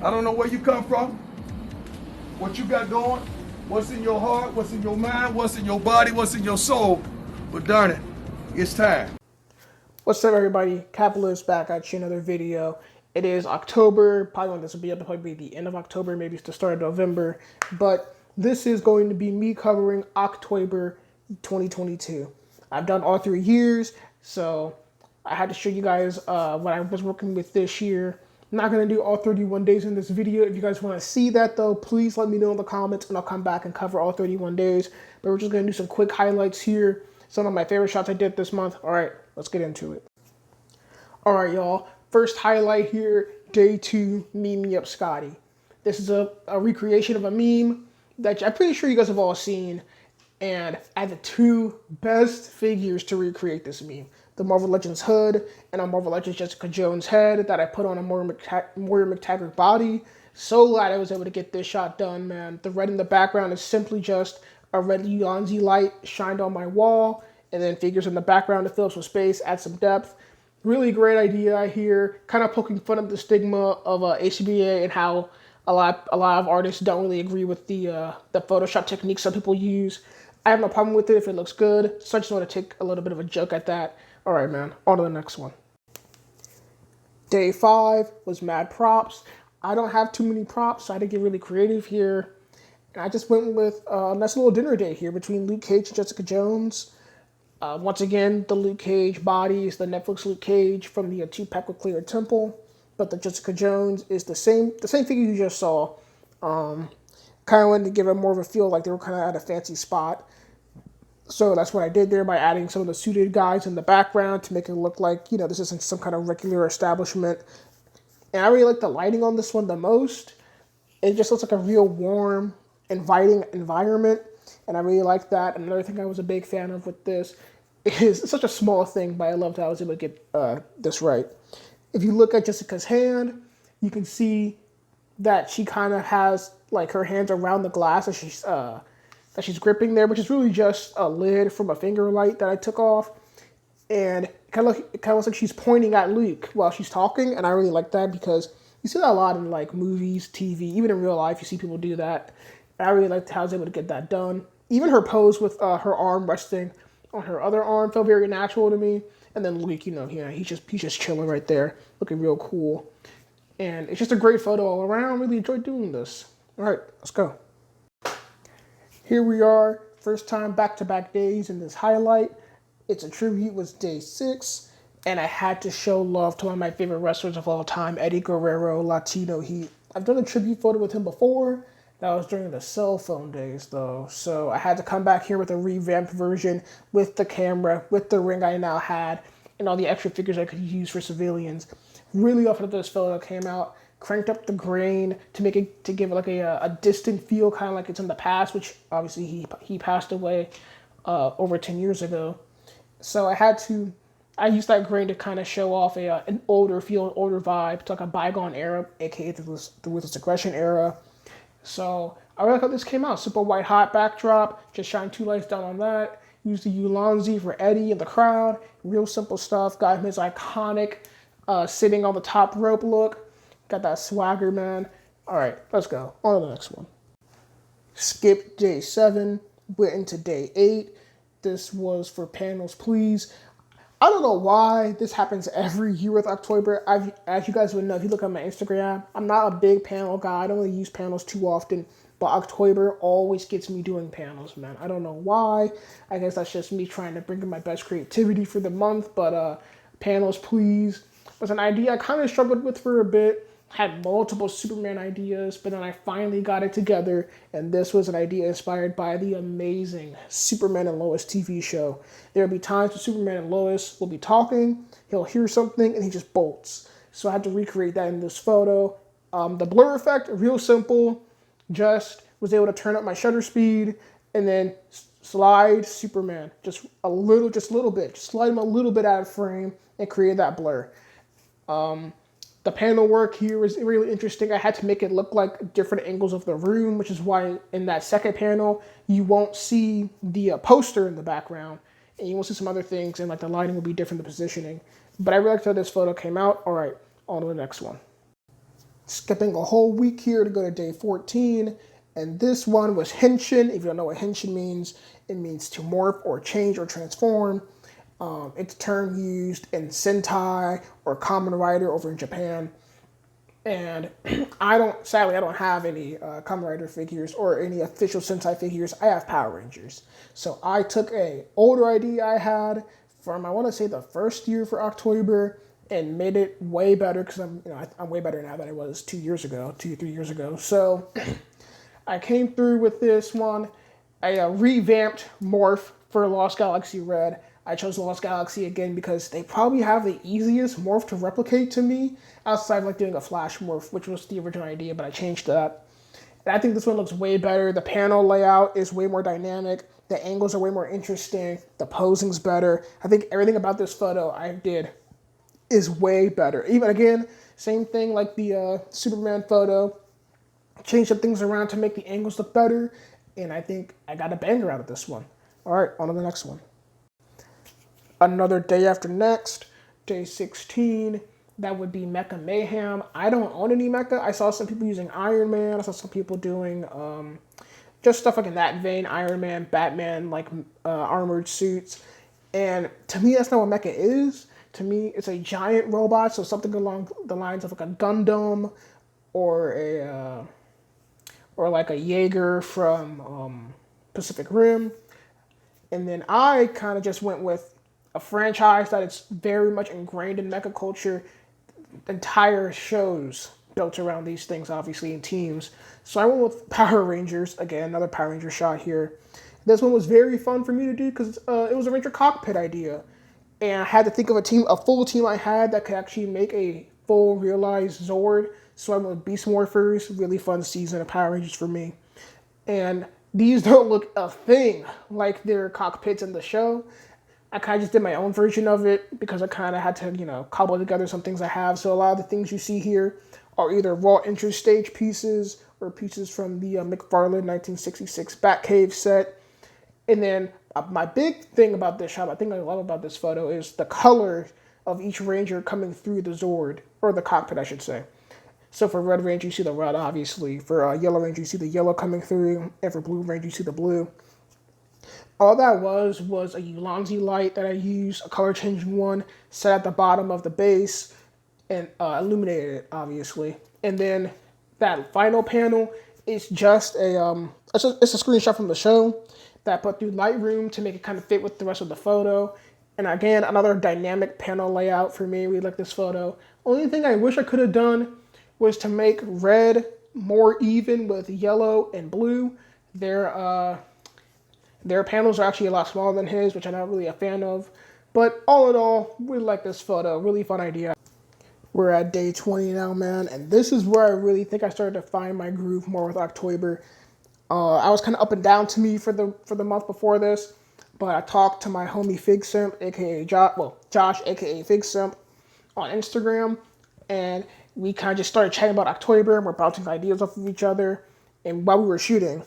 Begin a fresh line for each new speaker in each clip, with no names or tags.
I don't know where you come from, what you got going, what's in your heart, what's in your mind, what's in your body, what's in your soul. But darn it, it's time.
What's up, everybody? Capitalist back at you another video. It is October. Probably when this will be up, probably be the end of October, maybe it's the start of November. But this is going to be me covering October 2022. I've done all 3 years, so I had to show you guys what I was working with this year. I'm not going to do all 31 days in this video. If you guys want to see that, though, please let me know in the comments, and I'll come back and cover all 31 days. But we're just going to do some quick highlights here. Some of my favorite shots I did this month. All right, let's get into it. All right, y'all. First highlight here, day 2, Meme Me Up Scotty. This is a recreation of a meme that I'm pretty sure you guys have all seen. And I had the 2 best figures to recreate this meme. The Marvel Legends hood and a Marvel Legends Jessica Jones head that I put on a Moira McTaggart body. So glad I was able to get this shot done, man. The red in the background is simply just a red Ulanzi light shined on my wall, and then figures in the background to fill up some space, add some depth. Really great idea here. Kind of poking fun of the stigma of ACBA and how a lot of artists don't really agree with the Photoshop techniques some people use. I have no problem with it if it looks good, so I just want to take a little bit of a joke at that. All right, man, on to the next one. Day 5 was mad props. I don't have too many props, so I had to get really creative here. And I just went with a nice little dinner date here between Luke Cage and Jessica Jones. Once again, the Luke Cage body is the Netflix Luke Cage from the 2-pack with Clear Temple, but the Jessica Jones is the same figure you just saw. Kind of wanted to give it more of a feel like they were kind of at a fancy spot. So that's what I did there by adding some of the suited guys in the background to make it look like, this isn't some kind of regular establishment. And I really like the lighting on this one the most. It just looks like a real warm, inviting environment. And I really like that. Another thing I was a big fan of with this is it's such a small thing, but I loved how I was able to get this right. If you look at Jessica's hand, you can see that she kind of has like her hands around the glass that she's gripping there, which is really just a lid from a finger light that I took off. And it kind of looks like she's pointing at Luke while she's talking, and I really like that because you see that a lot in like movies, TV, even in real life. You see people do that. And I really liked how I was able to get that done. Even her pose with her arm resting on her other arm felt very natural to me. And then Luke, he's just chilling right there, looking real cool. And it's just a great photo all around. Really enjoyed doing this. All right, let's go. Here we are, first time back-to-back days in this highlight. It's a tribute, was day 6, and I had to show love to one of my favorite wrestlers of all time, Eddie Guerrero, Latino Heat. I've done a tribute photo with him before. That was during the cell phone days, though. So I had to come back here with a revamped version with the camera, with the ring I now had, and all the extra figures I could use for civilians. Really off of this photo came out. Cranked up the grain to give it like a distant feel, kind of like it's in the past, which obviously he passed away over 10 years ago. So I used that grain to kind of show off an older feel, an older vibe, to like a bygone era, aka the Ruthless Aggression era. So I really like how this came out. Super white hot backdrop, just shine 2 lights down on that. Use the Ulanzi for Eddie in the crowd. Real simple stuff. Got him his iconic sitting on the top rope look. Got that swagger, man. All right, let's go. On to the next one. Skip day 7, went into day 8. This was for panels, please. I don't know why this happens every year with October. As you guys would know, if you look at my Instagram, I'm not a big panel guy. I don't really use panels too often, but October always gets me doing panels, man. I don't know why. I guess that's just me trying to bring in my best creativity for the month, but panels, please, was an idea I kind of struggled with for a bit. Had multiple Superman ideas, but then I finally got it together, and this was an idea inspired by the amazing Superman and Lois TV show. There will be times when Superman and Lois will be talking, he'll hear something, and he just bolts. So I had to recreate that in this photo. The blur effect, real simple, just was able to turn up my shutter speed, and then slide Superman, just a little bit, just slide him a little bit out of frame, and create that blur. The panel work here is really interesting. I had to make it look like different angles of the room, which is why in that second panel, you won't see the poster in the background, and you won't see some other things, and like the lighting will be different, the positioning. But I really liked how this photo came out. All right, on to the next one. skipping a whole week here to go to day 14. And this one was Henshin. If you don't know what Henshin means, it means to morph or change or transform. It's a term used in Sentai or Kamen Rider over in Japan. And sadly, I don't have any Kamen Rider figures or any official Sentai figures. I have Power Rangers. So I took a older idea I had from, I want to say, the first year for Octoyber and made it way better because I'm way better now than I was 3 years ago. So I came through with this one. I revamped Morph for Lost Galaxy Red. I chose Lost Galaxy again because they probably have the easiest morph to replicate to me, outside of like doing a flash morph, which was the original idea, but I changed that. And I think this one looks way better. The panel layout is way more dynamic. The angles are way more interesting. The posing's better. I think everything about this photo I did is way better. Even again, same thing like the Superman photo. Changed some things around to make the angles look better. And I think I got a banger out of this one. All right, on to the next one. Another day after next, day 16, that would be Mecha Mayhem. I don't own any Mecha. I saw some people using Iron Man. I saw some people doing just stuff like in that vein, Iron Man, Batman, like armored suits. And to me, that's not what Mecha is. To me, it's a giant robot, so something along the lines of like a Gundam or like a Jaeger from Pacific Rim. And then I kind of just went with a franchise that is very much ingrained in mecha culture. Entire shows built around these things, obviously, in teams. So I went with Power Rangers. Again, another Power Ranger shot here. This one was very fun for me to do because it was a Ranger cockpit idea. And I had to think of a full team I had that could actually make a full realized Zord. So I went with Beast Morphers. Really fun season of Power Rangers for me. And these don't look a thing like their cockpits in the show. I kind of just did my own version of it because I kind of had to, cobble together some things I have. So a lot of the things you see here are either raw interstage pieces or pieces from the McFarlane 1966 Batcave set. And then my big thing about this shot, I think I love about this photo, is the color of each Ranger coming through the Zord, or the cockpit, I should say. So for Red Ranger, you see the red, obviously. For Yellow Ranger, you see the yellow coming through. And for Blue Ranger, you see the blue. All that was a Ulanzi light that I used, a color changing one, set at the bottom of the base, and illuminated it, obviously. And then that final panel is just it's a screenshot from the show that I put through Lightroom to make it kind of fit with the rest of the photo. And again, another dynamic panel layout for me. We like this photo. Only thing I wish I could have done was to make red more even with yellow and blue. Their panels are actually a lot smaller than his, which I'm not really a fan of. But all in all, we like this photo. Really fun idea. We're at day 20 now, man. And this is where I really think I started to find my groove more with Octoyber. I was kind of up and down to me for the month before this. But I talked to my homie FigSimp, a.k.a. Josh, a.k.a. FigSimp, on Instagram. And we kind of just started chatting about Octoyber. And we're bouncing ideas off of each other. And while we were shooting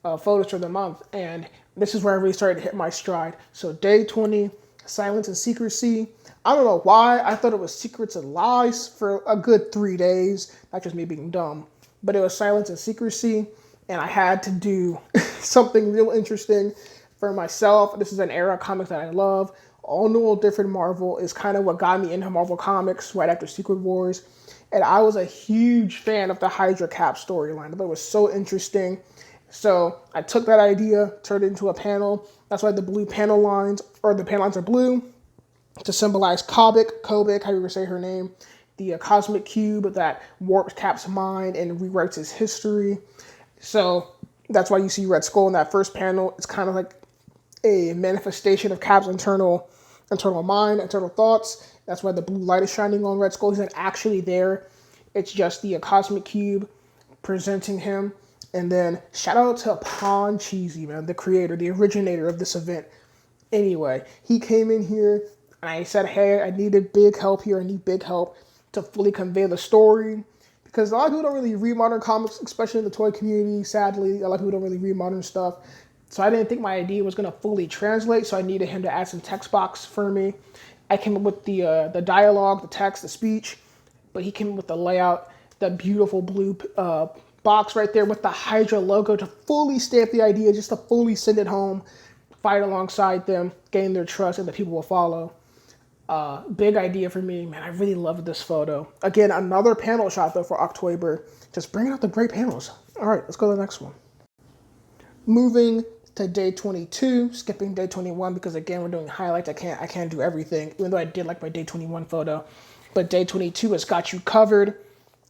photos for the month. And this is where I really started to hit my stride. So day 20, Silence and Secrecy. I don't know why. I thought it was Secrets and Lies for a good 3 days. Not just me being dumb. But it was Silence and Secrecy. And I had to do something real interesting for myself. This is an era of comics that I love. All New, All Different Marvel is kind of what got me into Marvel Comics right after Secret Wars. And I was a huge fan of the Hydra Cap storyline. I thought it was so interesting. So I took that idea, turned it into a panel. That's why the blue panel lines, or the panel lines are blue, to symbolize Kobik, how you would say her name, the cosmic cube that warps Cap's mind and rewrites his history. So that's why you see Red Skull in that first panel. It's kind of like a manifestation of Cap's internal mind, internal thoughts. That's why the blue light is shining on Red Skull. He's not actually there. It's just the cosmic cube presenting him. And then shout out to Pon Cheesy, man, the creator, the originator of this event. Anyway, he came in here and I said, hey, I needed big help here. I need big help to fully convey the story. Because a lot of people don't really read modern comics, especially in the toy community. Sadly, a lot of people don't really read modern stuff. So I didn't think my idea was going to fully translate. So I needed him to add some text box for me. I came up with the dialogue, the text, the speech. But he came up with the layout. that beautiful blue box right there with the Hydra logo to fully stamp the idea, just to fully send it home, fight alongside them, gain their trust, and the people will follow. Big idea for me, man. I really loved this photo. Again, another panel shot though for Octoyber. Just bringing out the great panels. All right, let's go to the next one. Moving to day 22, skipping day 21 because again we're doing highlights. I can't do everything, even though I did like my day 21 photo. But day 22 has got you covered.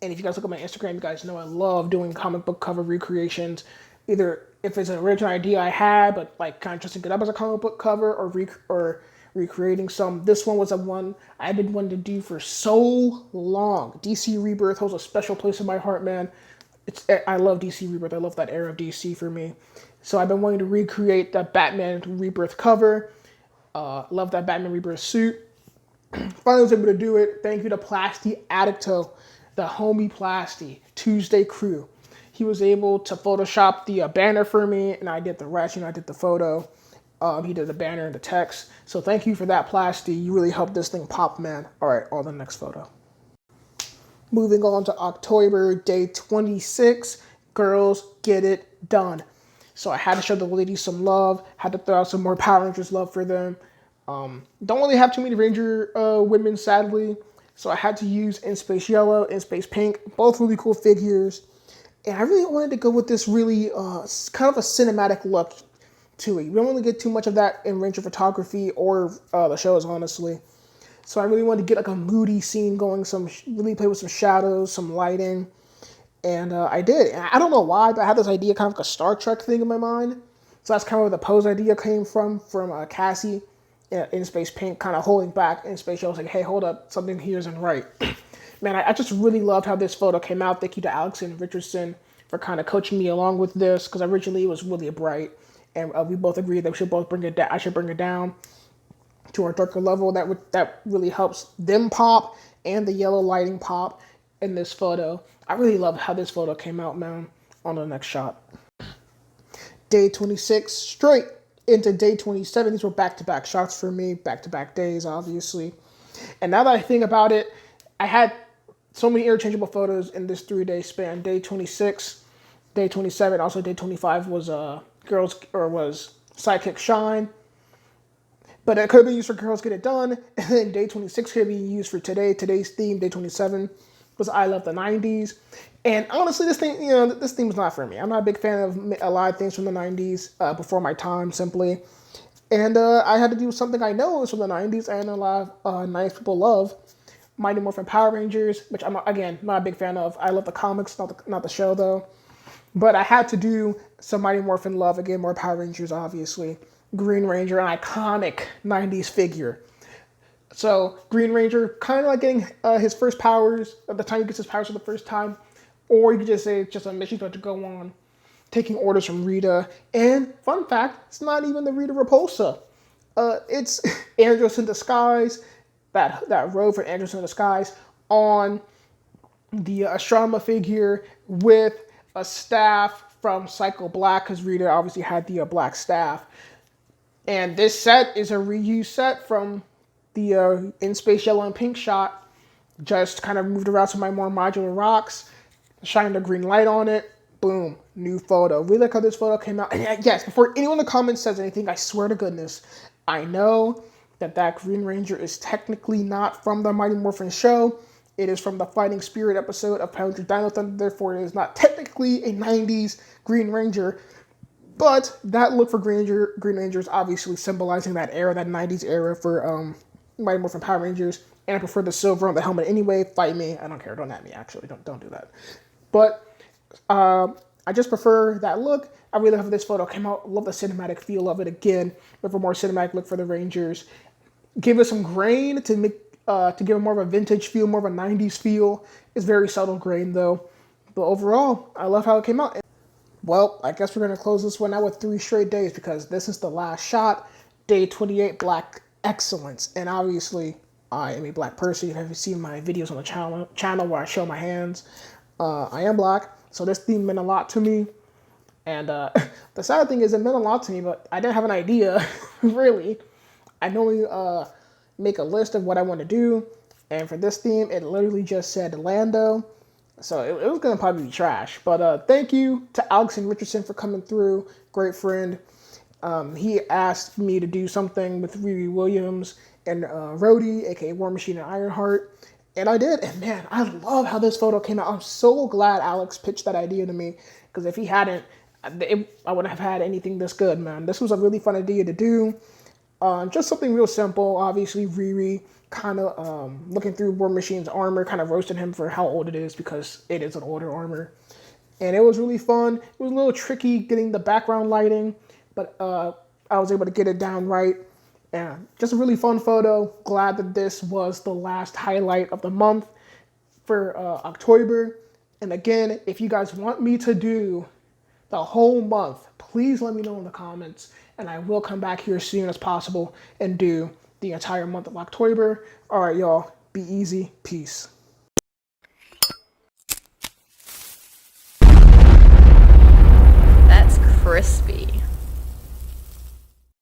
And if you guys look at my Instagram, you guys know I love doing comic book cover recreations. Either if it's an original idea I had, but like kind of dressing it up as a comic book cover, or recreating some. This one was a one I've been wanting to do for so long. DC Rebirth holds a special place in my heart, man. I love DC Rebirth. I love that era of DC for me. So I've been wanting to recreate that Batman Rebirth cover. Love that Batman Rebirth suit. Finally was able to do it. Thank you to Plasti Addicto, the homie Plasti, Tuesday crew. He was able to Photoshop the banner for me, and I did the rest. I did the photo. He did the banner and the text. So thank you for that, Plasti. You really helped this thing pop, man. All right, on the next photo. Moving on to October, day 26. Girls, get it done. So I had to show the ladies some love. Had to throw out some more Power Rangers love for them. Don't really have too many Ranger women, sadly. So I had to use In Space Yellow, In Space Pink. Both really cool figures. And I really wanted to go with this really kind of a cinematic look to it. You don't really get too much of that in Ranger photography or the shows, honestly. So I really wanted to get like a moody scene going, really play with some shadows, some lighting. And I did. And I don't know why, but I had this idea, kind of like a Star Trek thing in my mind. So that's kind of where the pose idea came from Cassie in Space Pink, kind of holding back in Space Yellow, like, hey, hold up, something here isn't right. Man, I just really loved how this photo came out. Thank you to Alex and Richardson for kind of coaching me along with this, because originally it was really bright, and we both agreed that we should both bring it down. I should bring it down to a darker level. That really helps them pop and the yellow lighting pop in this photo. I really love how this photo came out, man. On the next shot. Day 26 straight into day 27. These were back-to-back shots for me, back-to-back days, obviously. And now that I think about it, I had so many interchangeable photos in this 3-day span. Day 26, day 27, also day 25 was was Sidekick Shine. But it could have been used for Girls Get It Done. And then day 26 could be used for today's theme. Day 27 was I Love the 90s. And honestly, this theme is not for me. I'm not a big fan of a lot of things from the 90s before my time, simply. And I had to do something I know is from the 90s and a lot of nice people love. Mighty Morphin Power Rangers, which I'm, again, not a big fan of. I love the comics, not the show, though. But I had to do some Mighty Morphin love. Again, more Power Rangers, obviously. Green Ranger, an iconic 90s figure. So, Green Ranger, kind of like getting his first powers, at the time he gets his powers for the first time. Or you could just say it's just a mission to go on, taking orders from Rita. And, fun fact, it's not even the Rita Repulsa. It's Andros in disguise, that robe for Andros in disguise, on the Ashrama figure with a staff from Psycho Black, because Rita obviously had the black staff. And this set is a reused set from the In Space Yellow and Pink shot. Just kind of moved around some of my more modular rocks, shined a green light on it, boom, new photo. Really like how this photo came out. And yes, before anyone in the comments says anything, I swear to goodness, I know that Green Ranger is technically not from the Mighty Morphin show. It is from the Fighting Spirit episode of Power Rangers Dino Thunder, therefore it is not technically a 90s Green Ranger. But that look for Green Ranger is obviously symbolizing that era, that 90s era for Mighty Morphin Power Rangers. And I prefer the silver on the helmet anyway. Fight me. I don't care. Don't at me, actually. Don't do that. But I just prefer that look. I really love how this photo came out. Love the cinematic feel of it again. Look for more cinematic look for the Rangers. Give it some grain to give it more of a vintage feel, more of a 90s feel. It's very subtle grain, though. But overall, I love how it came out. Well, I guess we're going to close this one out with 3 straight days because this is the last shot. Day 28, Black Excellence. And obviously, I am a black person. If you haven't seen my videos on the channel where I show my hands, I am black. So this theme meant a lot to me. And the sad thing is it meant a lot to me, but I didn't have an idea, really. I normally make a list of what I want to do. And for this theme, it literally just said Lando, So it was going to probably be trash. But thank you to Alex and Richardson for coming through. Great friend. He asked me to do something with Riri Williams and Rhodey, aka War Machine and Ironheart. And I did. And man, I love how this photo came out. I'm so glad Alex pitched that idea to me. Because if he hadn't, I wouldn't have had anything this good, man. This was a really fun idea to do. Just something real simple. Obviously, Riri kind of looking through War Machine's armor, kind of roasted him for how old it is because it is an older armor. And it was really fun. It was a little tricky getting the background lighting, but I was able to get it down right. And just a really fun photo. Glad that this was the last highlight of the month for October. And again, if you guys want me to do the whole month, please let me know in the comments, and I will come back here as soon as possible and do the entire month of October. All right, y'all, be easy. Peace.